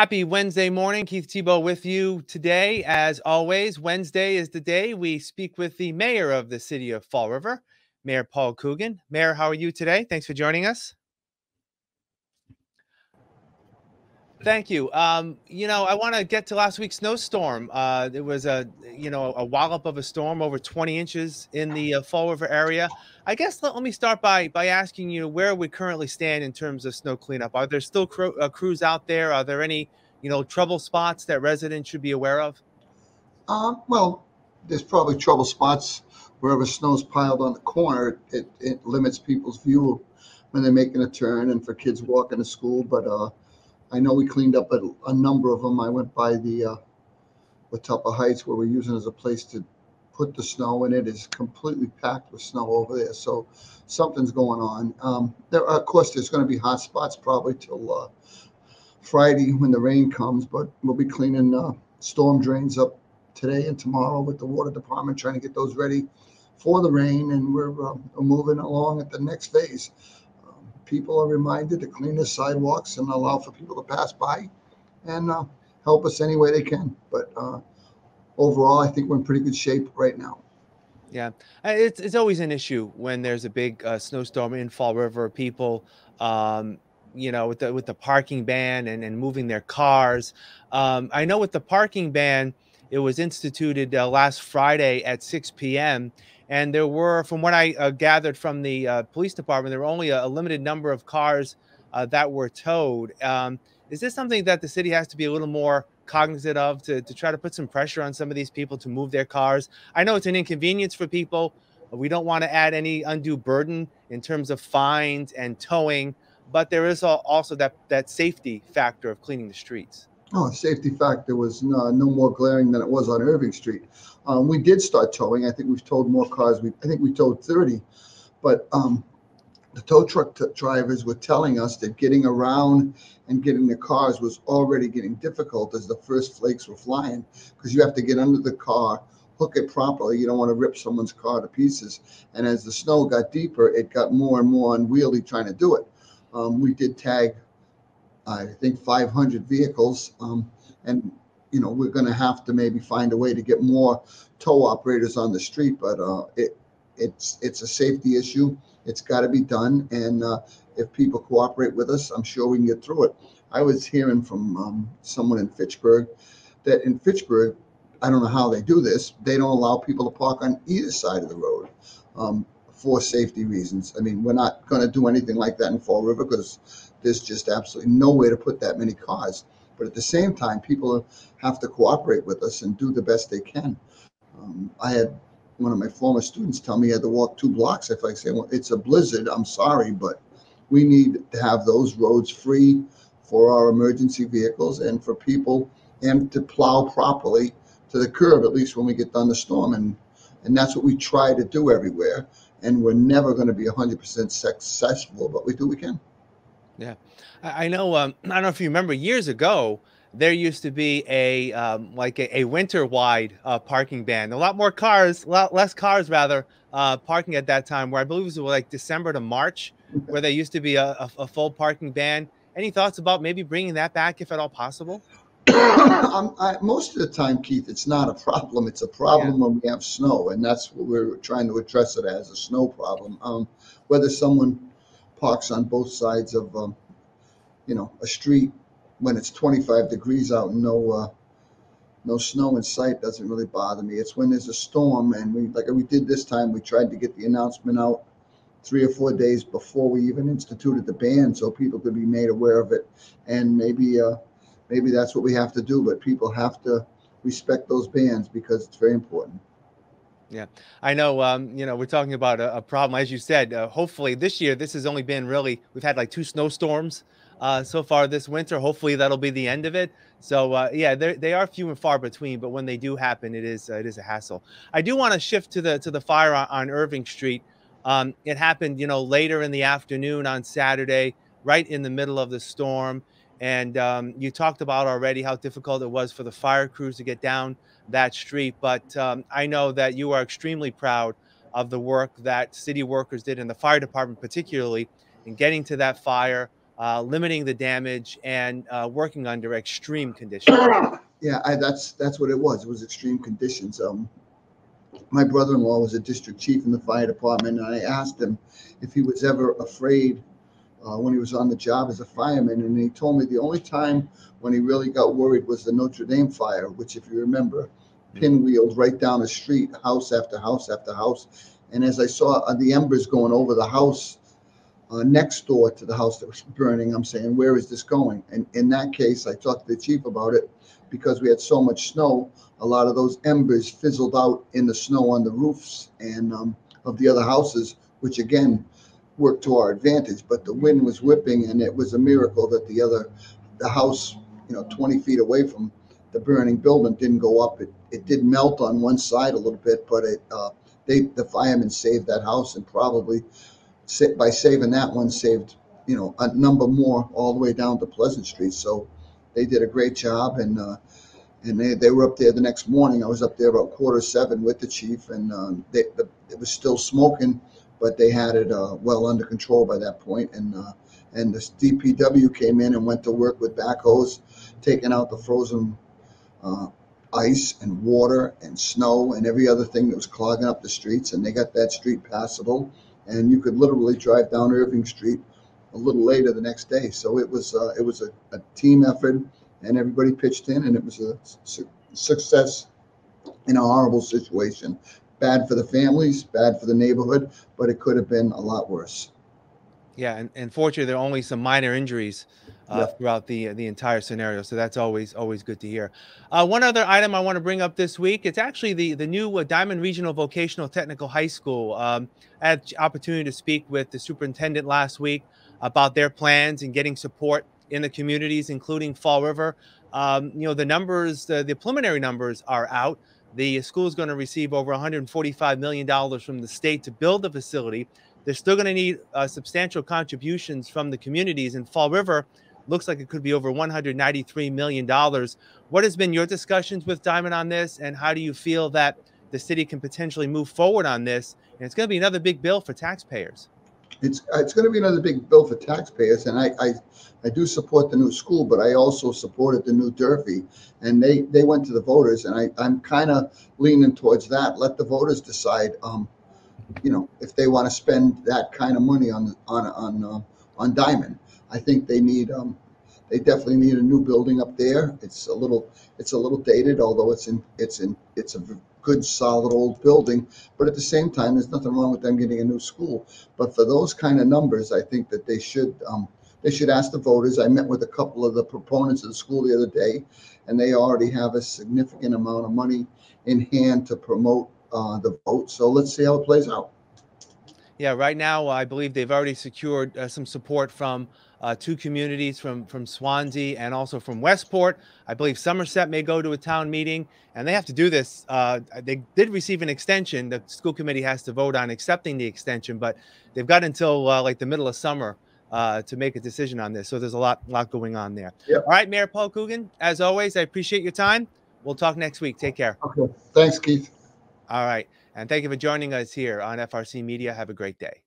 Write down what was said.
Happy Wednesday morning. Keith Tebow with you today. As always, Wednesday is the day we speak with the mayor of the city of Fall River, Mayor Paul Coogan. Mayor, how are you today? Thanks for joining us. Thank you. I want to get to last week's snowstorm. There was a wallop of a storm, over 20 inches in the Fall River area. I guess let me start by asking you where we currently stand in terms of snow cleanup. Are there still crews out there? Are there any, trouble spots that residents should be aware of? Well, there's probably trouble spots wherever snow's piled on the corner. It limits people's view when they're making a turn and for kids walking to school. But I know we cleaned up a number of them. I went by the Watuppa Heights where we're using as a place to put the snow, and it is completely packed with snow over there. So something's going on. Of course, there's going to be hot spots probably till Friday when the rain comes, but we'll be cleaning storm drains up today and tomorrow with the water department, trying to get those ready for the rain, and we're moving along at the next phase. People are reminded to clean the sidewalks and allow for people to pass by and help us any way they can. But overall, I think we're in pretty good shape right now. Yeah, it's always an issue when there's a big snowstorm in Fall River. People, with the parking ban and moving their cars. I know with the parking ban, it was instituted last Friday at 6 p.m. And there were, from what I gathered from the police department, there were only a limited number of cars that were towed. Is this something that the city has to be a little more cognizant of to try to put some pressure on some of these people to move their cars? I know it's an inconvenience for people. We don't want to add any undue burden in terms of fines and towing, but there is also that safety factor of cleaning the streets. Oh, safety factor was no more glaring than it was on Irving Street. We did start towing. I think we've towed more cars. I think we towed 30, but the tow truck drivers were telling us that getting around and getting the cars was already getting difficult as the first flakes were flying, because you have to get under the car, hook it properly. You don't want to rip someone's car to pieces. And as the snow got deeper, it got more and more unwieldy trying to do it. We did tag, I think, 500 vehicles, and we're going to have to maybe find a way to get more tow operators on the street. But it's a safety issue. It's got to be done, and if people cooperate with us, I'm sure we can get through it. I was hearing from someone in Fitchburg that in Fitchburg, I don't know how they do this, they don't allow people to park on either side of the road for safety reasons. I mean, we're not going to do anything like that in Fall River because there's just absolutely no way to put that many cars. But at the same time, people have to cooperate with us and do the best they can. I had one of my former students tell me he had to walk 2 blocks. If I say, well, it's a blizzard, I'm sorry, but we need to have those roads free for our emergency vehicles and for people, and to plow properly to the curb, at least when we get done the storm. And that's what we try to do everywhere. And we're never going to be 100% successful, but we do what we can. Yeah, I know. I don't know if you remember years ago, there used to be a winter wide parking ban. A lot more cars, a lot less cars rather, parking at that time. Where I believe it was like December to March, where there used to be a full parking ban. Any thoughts about maybe bringing that back, if at all possible? Most of the time, Keith, it's not a problem. It's a problem when we have snow, and that's what we're trying to address it as, a snow problem. Whether someone parks on both sides of a street when it's 25 degrees out and no snow in sight doesn't really bother me. It's when there's a storm, and we did this time, we tried to get the announcement out 3 or 4 days before we even instituted the ban, so people could be made aware of it. And maybe that's what we have to do, but people have to respect those bans because it's very important. Yeah, I know. We're talking about a problem, as you said. Hopefully this year, this has only been we've had like 2 snowstorms so far this winter. Hopefully that'll be the end of it. So yeah, they are few and far between, but when they do happen, it is a hassle. I do want to shift to the fire on Irving Street. It happened, later in the afternoon on Saturday, right in the middle of the storm. And you talked about already how difficult it was for the fire crews to get down that street. But I know that you are extremely proud of the work that city workers did, in the fire department particularly, in getting to that fire, limiting the damage, and working under extreme conditions. Yeah, that's what it was. It was extreme conditions. My brother-in-law was a district chief in the fire department, and I asked him if he was ever afraid when he was on the job as a fireman, and he told me the only time when he really got worried was the Notre Dame fire, which, if you remember, pinwheeled right down the street, house after house after house. And as I saw the embers going over the house next door to the house that was burning, I'm saying, where is this going? And in that case, I talked to the chief about it because we had so much snow. A lot of those embers fizzled out in the snow on the roofs and of the other houses, which again worked to our advantage. But the wind was whipping, and it was a miracle that the house, 20 feet away from the burning building, didn't go up. It did melt on one side a little bit, but the firemen saved that house, and probably by saving that one, saved a number more all the way down to Pleasant Street. So they did a great job, and they were up there the next morning. I was up there about 6:45 with the chief, and it was still smoking, but they had it well under control by that point. And the DPW came in and went to work with backhoes, taking out the frozen ice and water and snow and every other thing that was clogging up the streets, and they got that street passable. And you could literally drive down Irving Street a little later the next day. So it was a team effort, and everybody pitched in, and it was a success in a horrible situation. Bad for the families, bad for the neighborhood, but it could have been a lot worse. Yeah, and fortunately, there are only some minor injuries Yeah. throughout the entire scenario, so that's always good to hear. One other item I want to bring up this week, it's actually the new Diman Regional Vocational Technical High School. I had the opportunity to speak with the superintendent last week about their plans and getting support in the communities, including Fall River. The numbers, the preliminary numbers are out. The school is going to receive over $145 million from the state to build the facility. They're still going to need substantial contributions from the communities. In Fall River, looks like it could be over $193 million. What has been your discussions with Diman on this, and how do you feel that the city can potentially move forward on this? And it's going to be another big bill for taxpayers. It's going to be another big bill for taxpayers, and I do support the new school, but I also supported the new Durfee, and they went to the voters, and I'm kind of leaning towards that. Let the voters decide. If they want to spend that kind of money on Diman. I think they definitely need a new building up there. It's a little dated, although it's a good solid old building. But at the same time, there's nothing wrong with them getting a new school. But for those kind of numbers, I think that they should ask the voters. I met with a couple of the proponents of the school the other day, and they already have a significant amount of money in hand to promote the vote. So let's see how it plays out. Yeah, right now I believe they've already secured some support from two communities, from Swansea and also from Westport. I believe Somerset may go to a town meeting, and they have to do this. They did receive an extension. The school committee has to vote on accepting the extension, but they've got until like the middle of summer to make a decision on this. So there's a lot going on there. Yep. All right, Mayor Paul Coogan, as always, I appreciate your time. We'll talk next week. Take care. Okay. Thanks, Keith. All right. And thank you for joining us here on FRC Media. Have a great day.